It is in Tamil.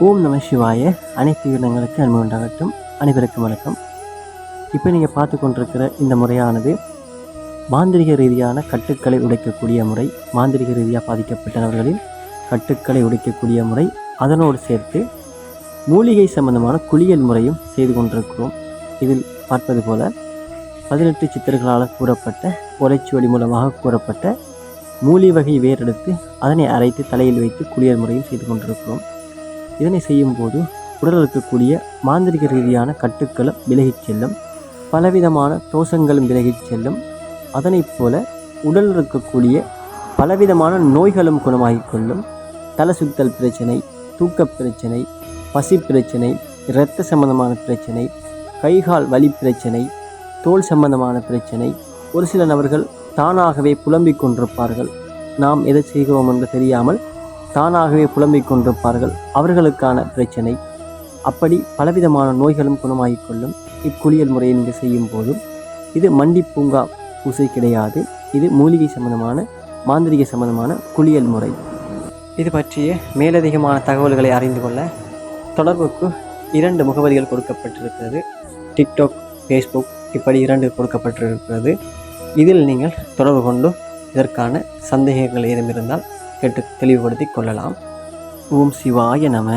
ஓம் நம சிவாய. அனைத்து உயிரினங்களுக்கு அன்பு உண்டாகட்டும். அனைவருக்கும் வணக்கம். இப்போ நீங்கள் பார்த்து கொண்டிருக்கிற இந்த முறையானது மாந்திரிக ரீதியான கட்டுக்களை உடைக்கக்கூடிய முறை. மாந்திரிக ரீதியாக பாதிக்கப்பட்டவர்களின் கட்டுக்களை உடைக்கக்கூடிய முறை. அதனோடு சேர்த்து மூலிகை சம்பந்தமான குளியல் முறையும் செய்து கொண்டிருக்கிறோம். இதில் பார்ப்பது போல 18 சித்தர்களால் கூறப்பட்ட ஒலைச்சுவடி மூலமாக கூறப்பட்ட மூலி வகை வேரெடுத்து அதனை அரைத்து தலையில் வைத்து குளியல் முறையும் செய்து கொண்டிருக்கிறோம். இதனை செய்யும்போது உடலில் இருக்கக்கூடிய மாந்திரிக ரீதியான கட்டுக்களும் விலகிச் செல்லும், பலவிதமான தோஷங்களும் விலகிச் செல்லும். அதனைப் போல உடலில் இருக்கக்கூடிய பலவிதமான நோய்களும் குணமாகிக் கொள்ளும். தலை சுத்தல் பிரச்சனை, தூக்க பிரச்சனை, பசி பிரச்சனை, இரத்த சம்பந்தமான பிரச்சனை, கைகால் வலி பிரச்சனை, தோல் சம்பந்தமான பிரச்சனை. ஒரு சில நபர்கள் தானாகவே புலம்பிக் கொண்டிருப்பார்கள். நாம் எதை செய்கிறோம் என்று தெரியாமல் தானாகவே புலம்பிக் கொண்டிருப்பார்கள். அவர்களுக்கான பிரச்சனை. அப்படி பலவிதமான நோய்களும் குணமாகிக் கொள்ளும். இக்குளியல் முறையை நீங்கள் செய்யும் போதும் இது மண்டி பூங்கா பூசை கிடையாது. இது மூலிகை சம்பந்தமான மாந்திரிக சம்பந்தமான குளியல் முறை. இது பற்றிய மேலதிகமான தகவல்களை அறிந்து கொள்ள தொடர்புக்கு 2 முகவரிகள் கொடுக்கப்பட்டிருக்கிறது. டிக்டாக், ஃபேஸ்புக் இப்படி 2 கொடுக்கப்பட்டிருக்கிறது. இதில் நீங்கள் தொடர்பு கொண்டு இதற்கான சந்தேகங்கள் ஏதும் இருந்தால் கேட்டு தெளிவுபடுத்தி கொள்ளலாம். ஓம் சிவாய நம.